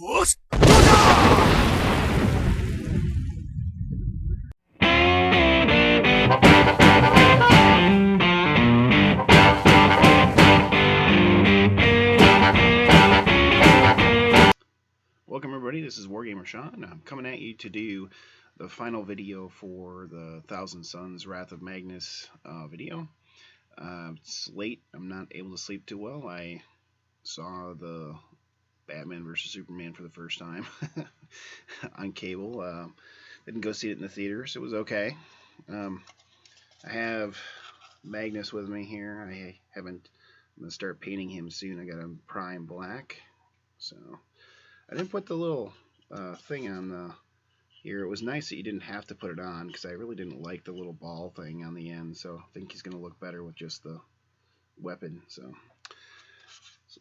Welcome everybody, this is Wargamer Shawn. I'm coming at you to do the final video for the Thousand Suns Wrath of Magnus video. It's late, I'm not able to sleep too well. I saw the Batman vs. Superman for the first time on cable. Didn't go see it in the theaters, it was okay. I have Magnus with me here. I'm going to start painting him soon. I got him prime black. So I didn't put the little thing on the here. It was nice that you didn't have to put it on because I really didn't like the little ball thing on the end. So I think he's going to look better with just the weapon. So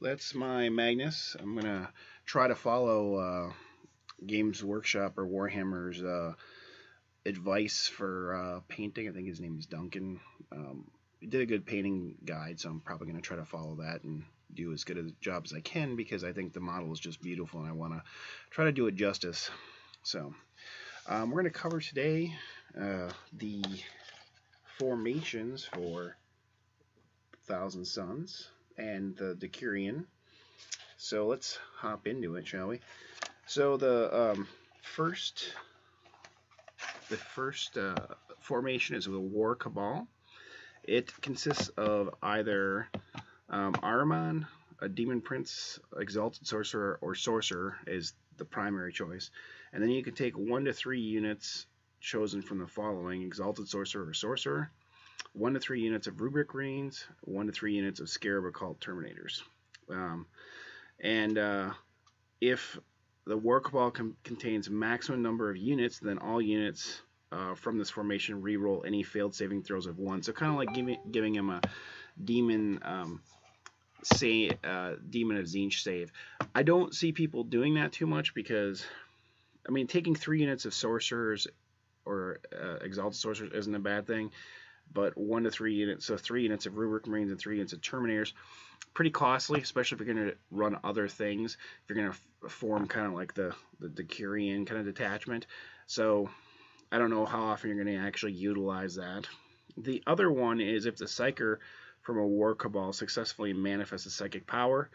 that's my Magnus. I'm going to try to follow Games Workshop or Warhammer's advice for painting. I think his name is Duncan. He did a good painting guide, so I'm probably going to try to follow that and do as good a job as I can because I think the model is just beautiful and I want to try to do it justice. So we're going to cover today the formations for Thousand Suns and the Decurion. So let's hop into it, shall we? So the first formation is the War Cabal. It consists of either Ahriman, a Demon Prince, Exalted Sorcerer, or Sorcerer is the primary choice. And then you can take 1 to 3 units chosen from the following: Exalted Sorcerer or Sorcerer, 1 to 3 units of Rubric Marines, 1 to 3 units of Scarab Occult Terminators. If the War Cabal contains maximum number of units, then all units from this formation reroll any failed saving throws of 1. So kind of like giving him a demon Demon of Tzeentch save. I don't see people doing that too much because, I mean, taking 3 units of sorcerers or exalted sorcerers isn't a bad thing, but 1 to 3 units, so 3 units of Rubric Marines and 3 units of Terminators, pretty costly, especially if you're going to run other things. If you're going to form kind of like the Decurion kind of detachment. So I don't know how often you're going to actually utilize that. The other one is if the Psyker from a War Cabal successfully manifests a psychic power,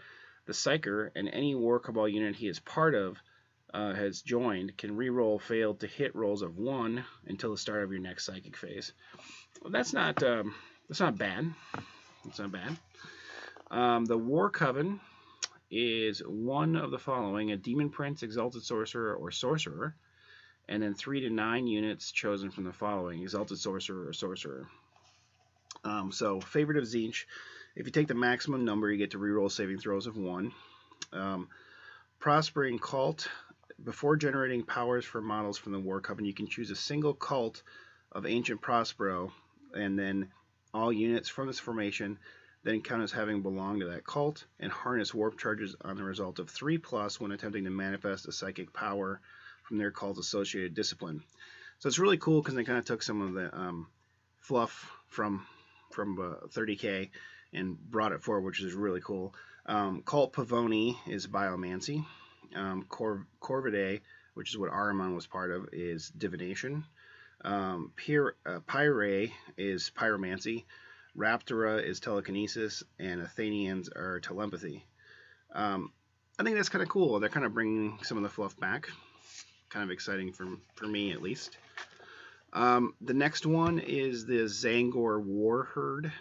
the Psyker and any War Cabal unit he is part of has joined can reroll failed to hit rolls of 1 until the start of your next psychic phase. Well, that's not bad. That's not bad. The War Coven is one of the following: a Demon Prince, Exalted Sorcerer, or Sorcerer, and then 3 to 9 units chosen from the following: Exalted Sorcerer or Sorcerer. So, Favorite of Tzeentch, if you take the maximum number, you get to reroll saving throws of 1. Prospering Cult, before generating powers for models from the War Coven, you can choose a single cult of Ancient Prospero, and then all units from this formation then count as having belonged to that cult, and harness warp charges on the result of 3+ when attempting to manifest a psychic power from their cult's associated discipline. So it's really cool because they kind of took some of the fluff from 30k and brought it forward, which is really cool. Cult Pavoni is Biomancy. Corvidae, which is what Ahriman was part of, is Divination. Pyrae is Pyromancy. Raptora is Telekinesis, and Athenians are Telepathy. I think that's kind of cool. They're kind of bringing some of the fluff back. Kind of exciting for me, at least. The next one is the Zangor War Herd,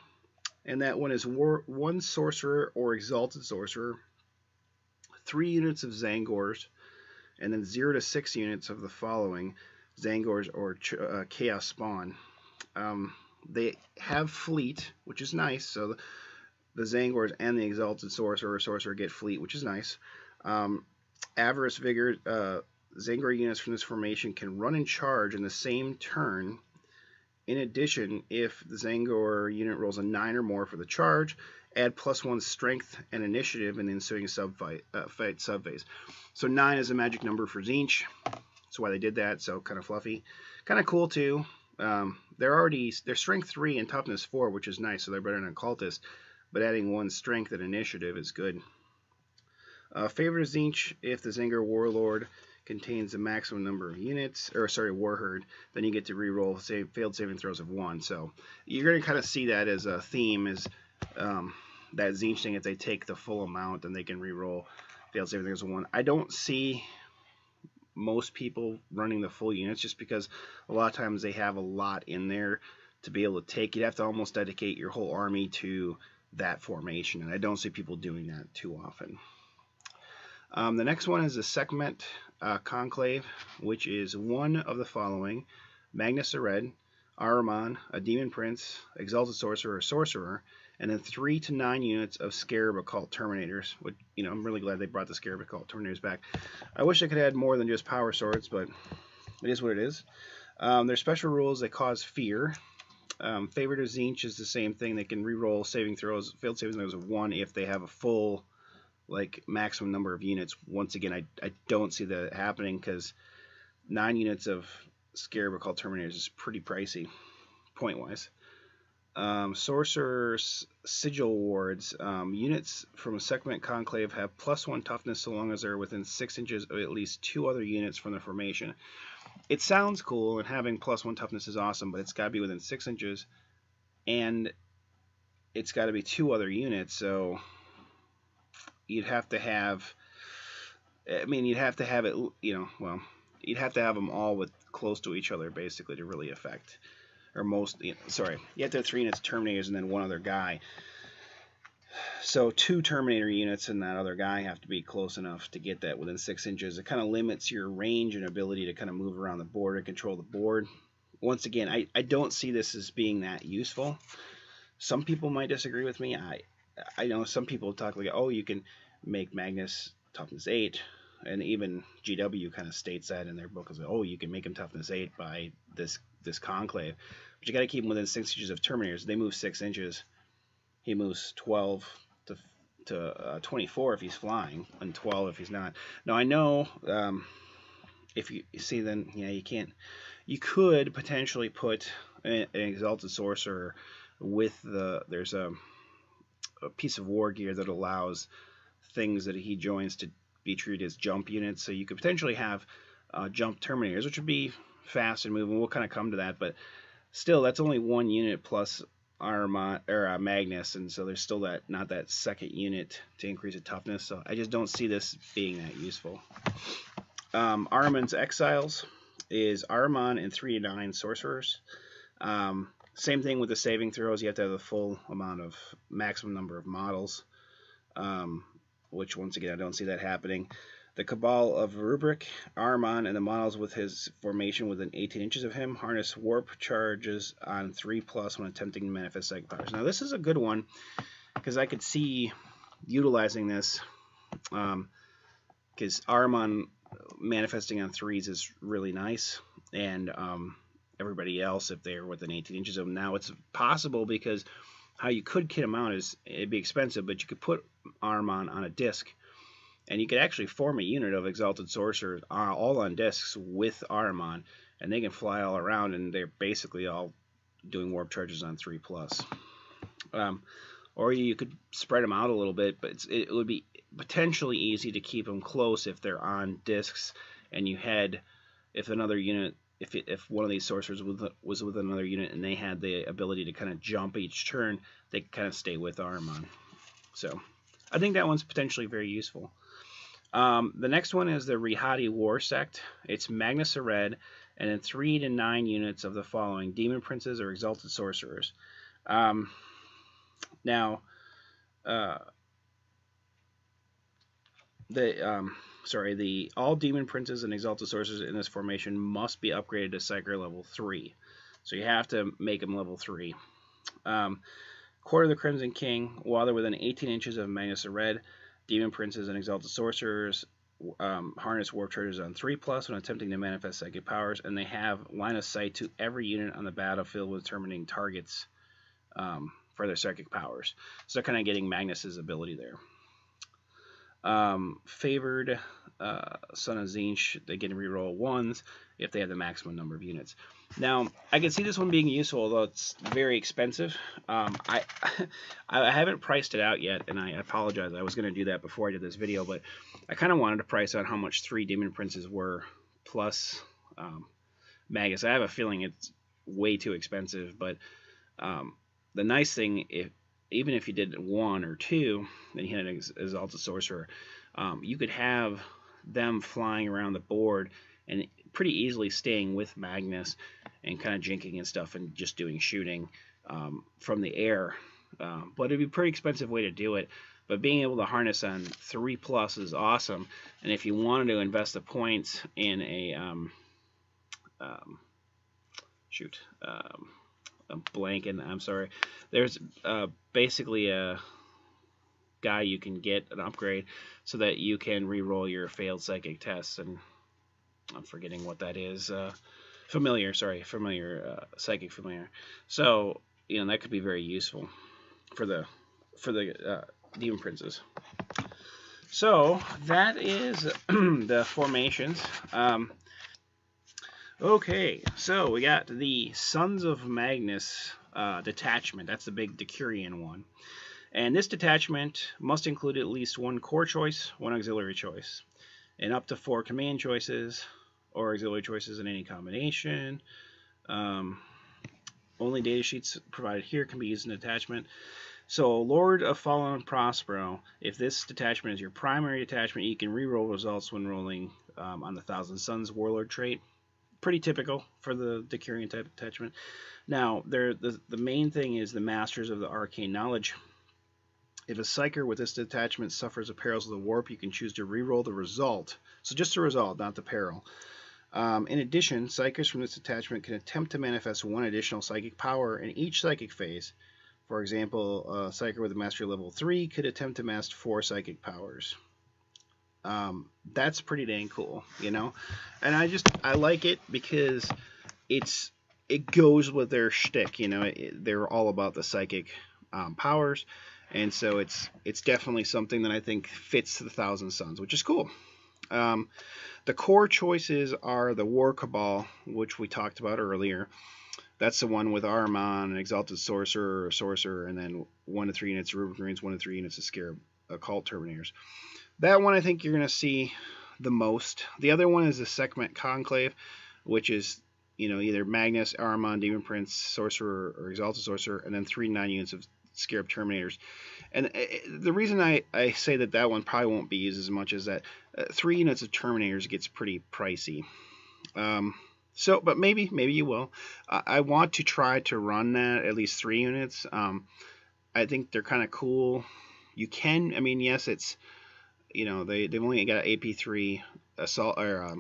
and that one is 1 Sorcerer or Exalted Sorcerer, 3 units of Zangors, and then 0 to 6 units of the following: Zangors or Chaos Spawn. They have Fleet, which is nice, so the Zangors and the Exalted Sorcerer or Sorcerer get Fleet, which is nice. Avarice Vigor, Zangor units from this formation can run and charge in the same turn. In addition, if the Zangor unit rolls a 9 or more for the charge, add +1 strength and initiative in the ensuing subphase. So 9 is a magic number for Tzeentch. That's why they did that, so kind of fluffy. Kind of cool too. They're strength 3 and toughness 4, which is nice, so they're better than a cultist, but adding 1 strength and initiative is good. Favorite Zinch, if the Zinger Warlord contains the maximum number of units, or sorry, Warherd, then you get to reroll failed saving throws of 1. So you're going to kind of see that as a theme, is that Zinch thing, if they take the full amount, then they can reroll failed saving throws of 1. I don't see most people running the full units, just because a lot of times they have a lot in there to be able to take. You'd have to almost dedicate your whole army to that formation, and I don't see people doing that too often. The next one is the Segment Conclave, which is one of the following: Magnus a Red, Ahriman, a Demon Prince, Exalted Sorcerer, a Sorcerer, and then 3 to 9 units of Scarab Occult Terminators. Which, you know, I'm really glad they brought the Scarab Occult Terminators back. I wish I could add more than just Power Swords, but it is what it is. Their special rules: they cause fear. Favorite of Zinch is the same thing. They can reroll saving throws, failed saving throws of 1 if they have a full, like, maximum number of units. Once again, I don't see that happening, because 9 units of Scarab Occult Terminators is pretty pricey, point-wise. Sorcerer's Sigil Wards. Units from a Segment Conclave have +1 toughness so long as they're within 6 inches of at least 2 other units from the formation. It sounds cool, and having +1 toughness is awesome, but it's got to be within 6 inches, and it's got to be 2 other units, so you'd have to have, I mean, you'd have to have it, you know, well, you'd have to have them all with close to each other, basically, to really affect, or most, you know, sorry, you have to have 3 units of Terminators and then 1 other guy. So 2 Terminator units and that other guy have to be close enough to get that within 6 inches. It kind of limits your range and ability to kind of move around the board and control the board. Once again, I don't see this as being that useful. Some people might disagree with me. I know some people talk like, oh, you can make Magnus toughness 8, and even GW kind of states that in their book, as oh, you can make him toughness 8 by this conclave, but you got to keep him within 6 inches of Terminators. They move 6 inches. He moves 12 to 24 if he's flying, and 12 if he's not. Now I know if you see, then yeah, you can't. You could potentially put an Exalted Sorcerer with there's a piece of war gear that allows things that he joins to be treated as jump units. So you could potentially have jump Terminators, which would be fast and moving. We'll kind of come to that, but still, that's only 1 unit plus Magnus, and so there's still not that second unit to increase the toughness. So I just don't see this being that useful. Ahriman's Exiles is Ahriman and 3 to 9 sorcerers. Same thing with the saving throws. You have to have the full amount of maximum number of models, which once again I don't see that happening. The Cabal of Rubric, Ahriman and the models with his formation within 18 inches of him harness warp charges on 3+ when attempting to manifest psychic powers. Now this is a good one, because I could see utilizing this, because Ahriman manifesting on 3s is really nice, and everybody else, if they're within 18 inches of him. Now it's possible, because how you could kit him out is, it'd be expensive, but you could put Ahriman on a disc, and you could actually form a unit of Exalted Sorcerers all on discs with Ahriman, and they can fly all around, and they're basically all doing warp charges on 3+. Or you could spread them out a little bit, but it would be potentially easy to keep them close if they're on discs, and you had, if another unit, if one of these sorcerers was with another unit and they had the ability to kind of jump each turn, they could kind of stay with Ahriman. So I think that one's potentially very useful. The next one is the Rihati War Sect. It's Magnus a Red, and then 3 to 9 units of the following: Demon Princes or Exalted Sorcerers. Now, all Demon Princes and Exalted Sorcerers in this formation must be upgraded to Psyker level 3. So you have to make them level 3. Court of the Crimson King, while they're within 18 inches of Magnus a Red, Demon Princes and Exalted Sorcerers harness warp charges on 3+ when attempting to manifest psychic powers, and they have line of sight to every unit on the battlefield with determining targets for their psychic powers. So they're kind of getting Magnus's ability there. Favored Son of Zinch, they can reroll 1s if they have the maximum number of units. Now, I can see this one being useful, although it's very expensive. I I haven't priced it out yet, and I apologize. I was going to do that before I did this video, but I kind of wanted to price out how much 3 Demon Princes were, plus Magus. I have a feeling it's way too expensive, but the nice thing, even if you did 1 or 2, then you had an Exalted Sorcerer, you could have them flying around the board and pretty easily staying with Magnus and kind of jinking and stuff and just doing shooting from the air. But it'd be a pretty expensive way to do it. But being able to harness on 3+ is awesome. And if you wanted to invest the points in a I'm blanking, I'm sorry. There's basically a guy you can get an upgrade so that you can re-roll your failed psychic tests, and I'm forgetting what that is. Familiar, psychic familiar. So that could be very useful for the Demon Princes. So that is the formations. Okay, so we got the Sons of Magnus detachment. That's the big Decurion one. And this detachment must include at least 1 core choice, 1 auxiliary choice, and up to 4 command choices or auxiliary choices in any combination. Only datasheets provided here can be used in detachment. So, Lord of Fallen Prospero, if this detachment is your primary detachment, you can reroll results when rolling on the Thousand Suns Warlord trait. Pretty typical for the Decurion type detachment. Now, the main thing is the Masters of the Arcane Knowledge. If a Psyker with this detachment suffers the perils of the warp, you can choose to reroll the result. So just the result, not the peril. In addition, Psykers from this detachment can attempt to manifest 1 additional psychic power in each psychic phase. For example, a Psyker with a mastery level 3 could attempt to master 4 psychic powers. That's pretty dang cool, And I like it because it goes with their shtick, they're all about the psychic powers. And so it's definitely something that I think fits the Thousand Suns, which is cool. The core choices are the War Cabal, which we talked about earlier. That's the one with Ahriman, an Exalted Sorcerer, and then 1 to 3 units of Rubric Marines, 1 to 3 units of Scarab Occult Terminators. That one I think you're going to see the most. The other one is the Sekhmet Conclave, which is either Magnus, Ahriman, Demon Prince, Sorcerer, or Exalted Sorcerer, and then 3 9 units of Scarab Terminators. And the reason I say that one probably won't be used as much is that 3 units of Terminators gets pretty pricey. But maybe you will. I want to try to run that at least 3 units. I think they're kind of cool. You can, yes, it's they've only got AP3 assault or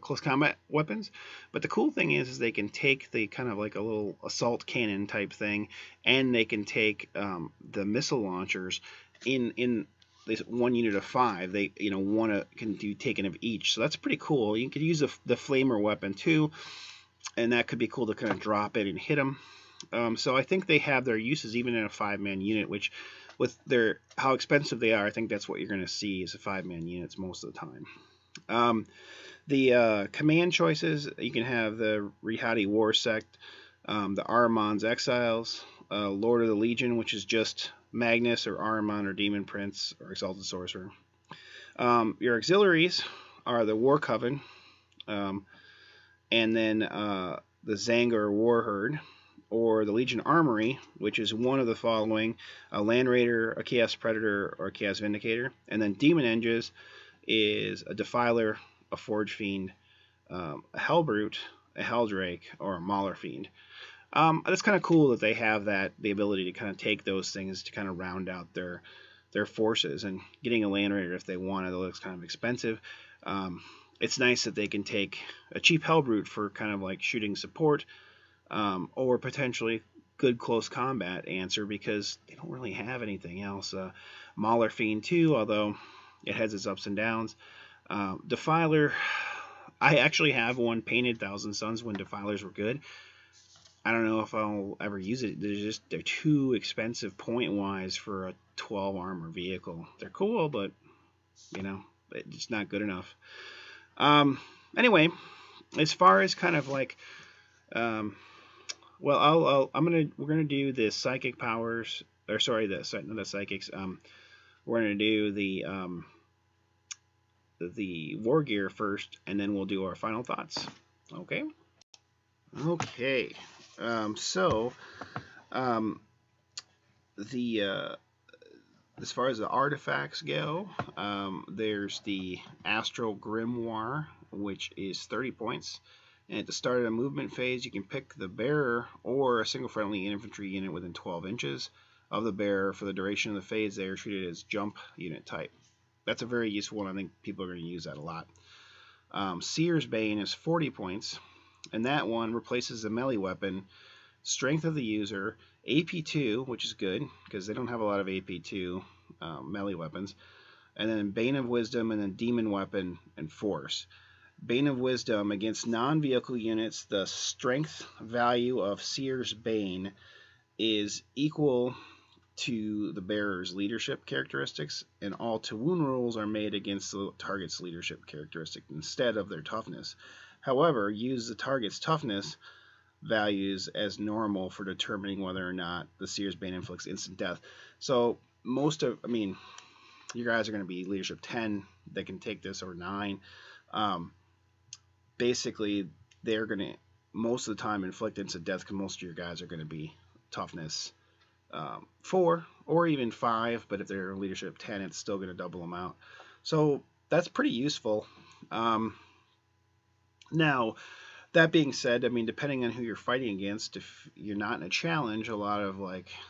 close combat weapons, but the cool thing is they can take the kind of like a little assault cannon type thing, and they can take the missile launchers in this 1 unit of 5. They can do taken of each, so that's pretty cool. You could use the flamer weapon too, and that could be cool to kind of drop it and hit them. So I think they have their uses even in a 5-man unit, which with how expensive they are, I think that's what you're going to see is a 5-man units most of the time. The command choices, you can have the Rihati War Sect, the Ahriman's Exiles, Lord of the Legion, which is just Magnus or Ahriman or Demon Prince or Exalted Sorcerer. Your auxiliaries are the War Coven, and then the Zangar War Herd, or the Legion Armory, which is one of the following: a Land Raider, a Chaos Predator, or a Chaos Vindicator. And then Demon Enges is a Defiler, a Forge Fiend, a Hellbrute, a Helldrake, or a Mauler Fiend. It's kind of cool that they have the ability to kind of take those things to kind of round out their forces. And getting a Land Raider if they want it, looks kind of expensive. It's nice that they can take a cheap Hellbrute for kind of like shooting support, or potentially good close combat answer, because they don't really have anything else. Mauler Fiend too, although it has its ups and downs. Defiler, I actually have one painted Thousand Suns when Defilers were good. I don't know if I'll ever use it. They're too expensive point wise for a 12 armor vehicle. They're cool, but It's not good enough. Anyway, as far as kind of like, well, we're gonna do the psychic powers, or sorry, not the psychics. We're gonna do the war gear first, and then we'll do our final thoughts. Okay. Okay. So, the as far as the artifacts go, there's the Astral Grimoire, which is 30 points. And at the start of the movement phase, you can pick the bearer or a single friendly infantry unit within 12 inches of the bearer for the duration of the phase. They are treated as jump unit type. That's a very useful one. I think people are going to use that a lot. Seer's Bane is 40 points, and that one replaces the melee weapon, strength of the user, AP2, which is good because they don't have a lot of AP2 melee weapons, and then Bane of Wisdom, and then Demon Weapon and Force. Bane of Wisdom, against non-vehicle units, the strength value of Seer's Bane is equal to the bearer's leadership characteristics, and all to wound rolls are made against the target's leadership characteristic instead of their toughness. However, use the target's toughness values as normal for determining whether or not the Seer's Bane inflicts instant death. So your guys are going to be leadership 10 that can take this, or 9. Basically, they're going to most of the time inflict instant death because most of your guys are going to be toughness 4 or even 5, but if they're leadership 10, it's still going to double them out. So that's pretty useful. Now, that being said, depending on who you're fighting against, if you're not in a challenge, a lot of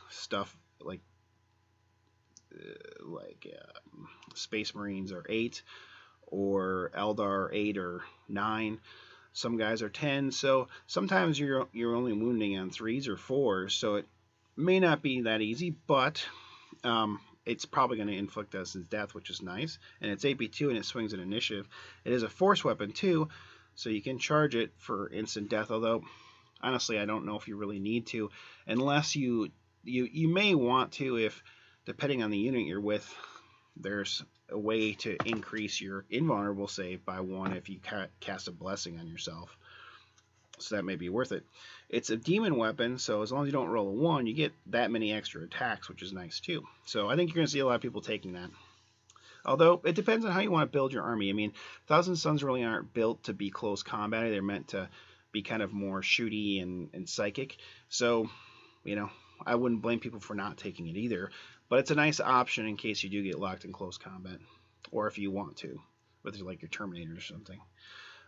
stuff like Space Marines are 8, or Eldar 8 or 9. Some guys are 10. So sometimes you're only wounding on 3s or 4s. So it may not be that easy, but it's probably going to inflict instant death, which is nice. And it's AP2 and it swings an initiative. It is a force weapon too, so you can charge it for instant death. Although honestly, I don't know if you really need to, unless you may want to, if depending on the unit you're with, there's a way to increase your invulnerable save by 1 if you cast a blessing on yourself. So that may be worth it. It's a demon weapon, so as long as you don't roll a 1, you get that many extra attacks, which is nice too. So I think you're going to see a lot of people taking that. Although it depends on how you want to build your army. Thousand Sons really aren't built to be close combat. They're meant to be kind of more shooty and psychic. So, I wouldn't blame people for not taking it either. But it's a nice option in case you do get locked in close combat, or if you want to, whether you're like your Terminator or something.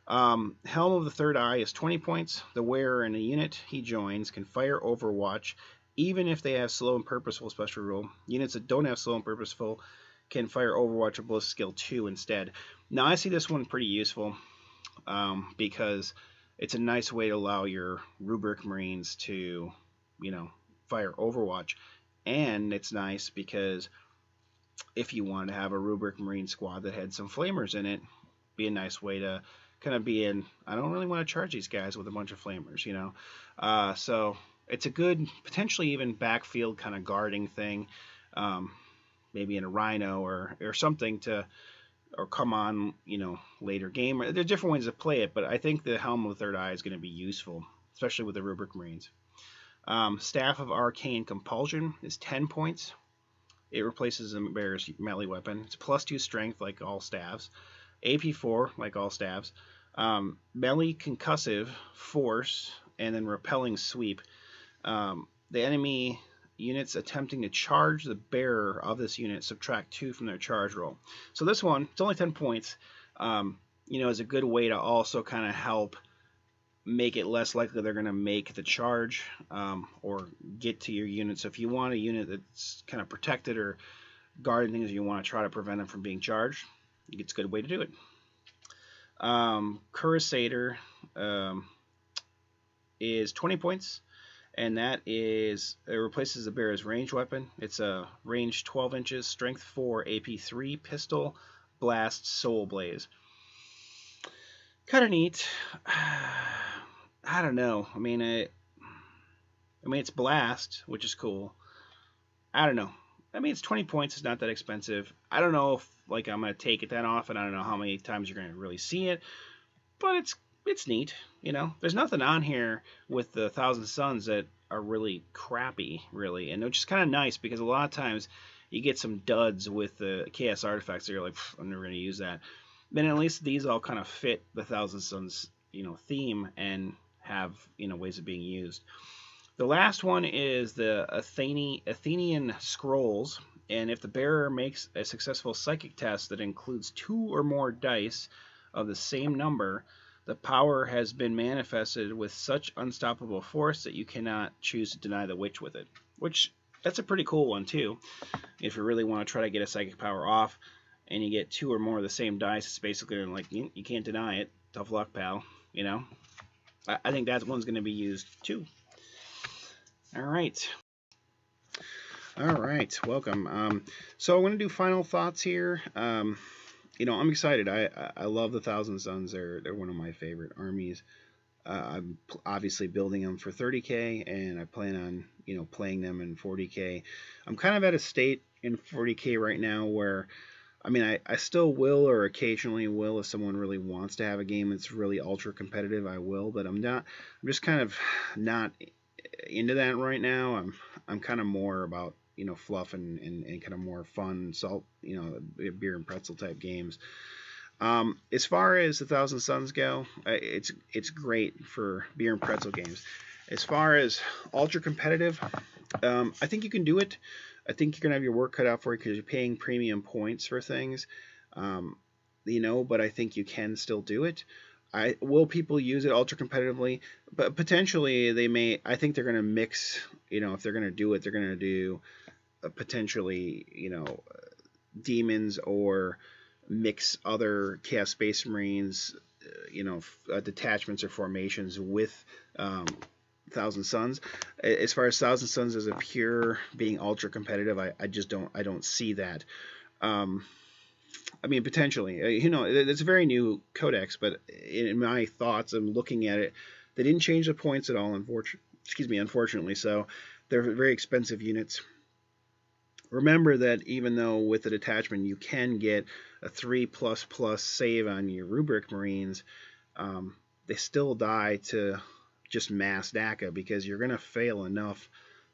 Helm of the Third Eye is 20 points. The wearer in a unit he joins can fire Overwatch, even if they have slow and purposeful special rule. Units that don't have slow and purposeful can fire Overwatch or Ballistic Skill 2 instead. Now, I see this one pretty useful because it's a nice way to allow your Rubric Marines to, fire Overwatch. And it's nice because if you want to have a Rubric Marine squad that had some flamers in it, be a nice way to kind of be in, I don't really want to charge these guys with a bunch of flamers, So it's a good, potentially even backfield kind of guarding thing, maybe in a Rhino or something or come on, later game. There are different ways to play it, but I think the Helm of the Third Eye is going to be useful, especially with the Rubric Marines. Staff of Arcane Compulsion is 10 points. It replaces the bearer's melee weapon. It's +2 strength like all staves. AP4 like all staves. Melee concussive, force, and then repelling sweep. The enemy units attempting to charge the bearer of this unit subtract 2 from their charge roll. So this one, it's only 10 points. Is a good way to also kind of help make it less likely they're going to make the charge or get to your unit. So if you want a unit that's kind of protected or guarding things, you want to try to prevent them from being charged, it's a good way to do it. Crusader is 20 points, and it replaces the bearer's ranged weapon. It's a range 12 inches, strength 4, AP3, pistol, blast, soul blaze. Kind of neat. I don't know. It's blast, which is cool. I don't know. I mean, it's 20 points. It's not that expensive. I don't know if like I'm gonna take it that often. I don't know how many times you're gonna really see it, but it's neat. You know, there's nothing on here with the Thousand Suns that are really crappy, really, and they're just kind of nice because a lot of times you get some duds with the chaos artifacts that you're like, I'm never gonna use that. Then at least these all kind of fit the Thousand Suns, theme and have ways of being used. The last one is the Athenian Scrolls, and if the bearer makes a successful psychic test that includes 2 or more dice of the same number, the power has been manifested with such unstoppable force that you cannot choose to deny the witch with it. Which, that's a pretty cool one too. If you really want to try to get a psychic power off, and you get 2 or more of the same dice, it's basically like, you can't deny it. Tough luck, pal. I think that one's going to be used too. All right, welcome. So I'm going to do final thoughts here. I'm excited. I love the Thousand Suns. They're one of my favorite armies. I'm obviously building them for 30k, and I plan on playing them in 40k. I'm kind of at a state in 40k right now where, I still will, or occasionally will, if someone really wants to have a game that's really ultra competitive, I will. But I'm just kind of not into that right now. I'm kind of more about fluff and kind of more fun salt, beer and pretzel type games. As far as the Thousand Suns go, it's great for beer and pretzel games. As far as ultra competitive, I think you can do it. I think you're gonna have your work cut out for you because you're paying premium points for things, but I think you can still do it. Will people use it ultra competitively? But potentially they may. I think they're going to mix. If they're going to do it, they're going to do potentially demons, or mix other Chaos Space Marines, detachments or formations with Thousand Suns. As far as Thousand Suns as a pure being ultra competitive, I just don't see that. Potentially, it's a very new codex, but in my thoughts, I'm looking at it, they didn't change the points at all, unfortunately, so they're very expensive units. Remember that even though with the detachment you can get a 3++ save on your rubric Marines, they still die to just mass DACA, because you're going to fail enough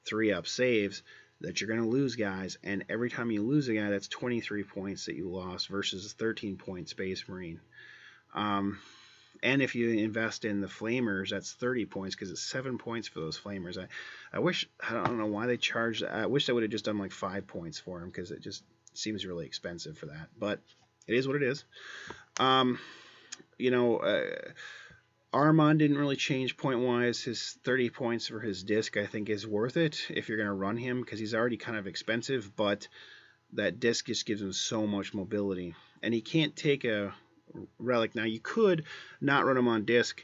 3-up saves that you're going to lose guys, and every time you lose a guy, that's 23 points that you lost versus 13 point Space Marine. And if you invest in the Flamers, that's 30 points, because it's 7 points for those Flamers. I don't know why they charged. I wish they would have just done like 5 points for them, because it just seems really expensive for that. But it is what it is. Armand didn't really change point-wise. His 30 points for his disc, I think, is worth it if you're going to run him, because he's already kind of expensive, but that disc just gives him so much mobility. And he can't take a relic. Now, you could not run him on disc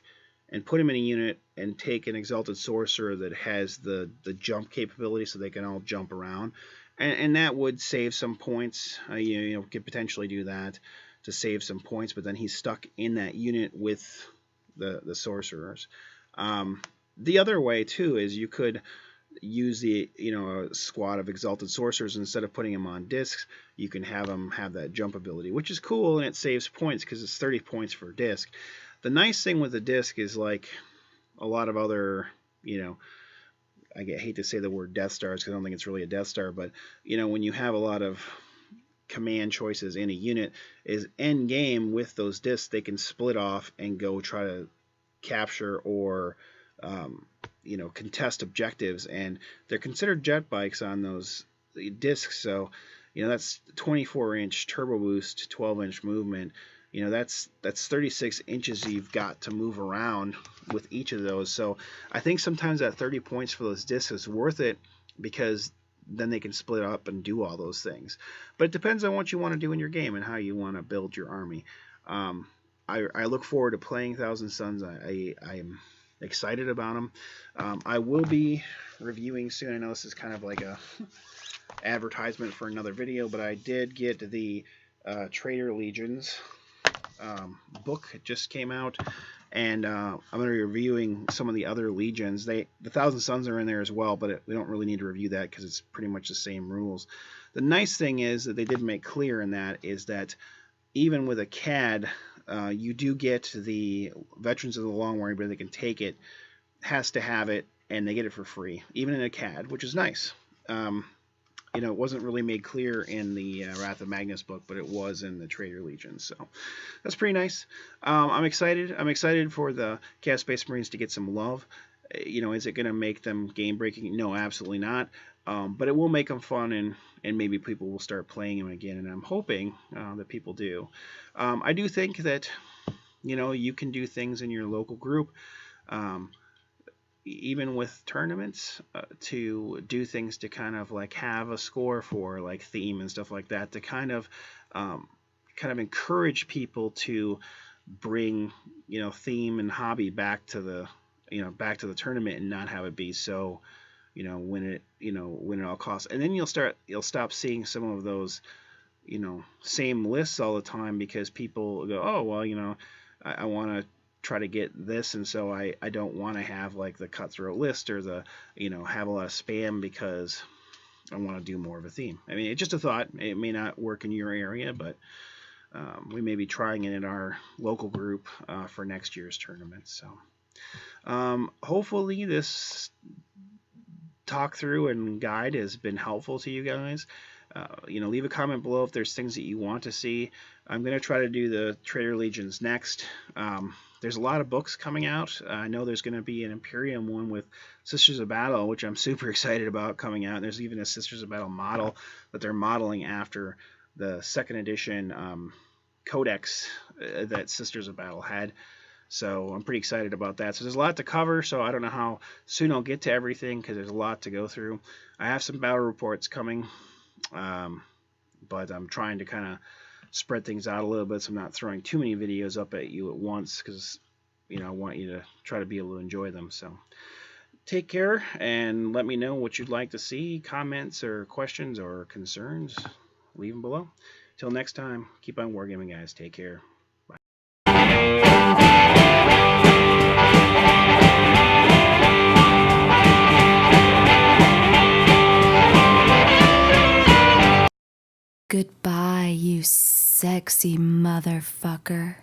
and put him in a unit and take an Exalted Sorcerer that has the jump capability, so they can all jump around. And that would save some points. Could potentially do that to save some points, but then he's stuck in that unit with the sorcerers. The other way too is you could use a squad of Exalted Sorcerers. Instead of putting them on discs, you can have them have that jump ability, which is cool, and it saves points because it's 30 points for a disc. The nice thing with the disc is, like a lot of other, I hate to say the word Death Stars because I don't think it's really a Death Star, but when you have a lot of command choices in a unit, is end game with those discs, they can split off and go try to capture or contest objectives, and they're considered jet bikes on those discs. So that's 24-inch turbo boost, 12-inch movement. That's 36 inches you've got to move around with each of those. So I think sometimes that 30 points for those discs is worth it, because then they can split up and do all those things. But it depends on what you want to do in your game and how you want to build your army. I look forward to playing Thousand Suns. I'm excited about them. I will be reviewing soon. I know this is kind of like a advertisement for another video, but I did get the Traitor Legions book. It just came out, And I'm going to be reviewing some of the other legions. The Thousand Suns are in there as well, but we don't really need to review that because it's pretty much the same rules. The nice thing is that they did make clear in that is that even with a CAD, you do get the Veterans of the Long War, but they can take it, has to have it, and they get it for free, even in a CAD, which is nice. You know, it wasn't really made clear in the Wrath of Magnus book, but it was in the Traitor Legion, so that's pretty nice. I'm excited. I'm excited for the Chaos Space Marines to get some love. You know, is it going to make them game-breaking? No, absolutely not. But it will make them fun, and maybe people will start playing them again, and I'm hoping that people do. I do think that, you know, you can do things in your local group, even with tournaments, to do things to kind of like have a score for like theme and stuff like that, to kind of encourage people to bring, you know, theme and hobby back to the, you know, back to the tournament, and not have it be so, you know, win at all costs. And then you'll stop seeing some of those, you know, same lists all the time, because people go, oh well, you know, I want to try to get this, and so I don't want to have like the cutthroat list, or the, you know, have a lot of spam, because I want to do more of a theme. I mean, it's just a thought. It may not work in your area, but we may be trying it in our local group for next year's tournament. So hopefully this talk through and guide has been helpful to you guys. You know, leave a comment below if there's things that you want to see. I'm going to try to do the Traitor Legions next. There's a lot of books coming out. I know there's going to be an Imperium one with Sisters of Battle, which I'm super excited about coming out. There's even a Sisters of Battle model that they're modeling after the 2nd edition codex that Sisters of Battle had. So I'm pretty excited about that. So there's a lot to cover, so I don't know how soon I'll get to everything, because there's a lot to go through. I have some battle reports coming, but I'm trying to kind of spread things out a little bit, so I'm not throwing too many videos up at you at once, because, you know, I want you to try to be able to enjoy them. So take care, and let me know what you'd like to see. Comments or questions or concerns, leave them below. Till next time, keep on wargaming, guys. Take care. Goodbye, you sexy motherfucker.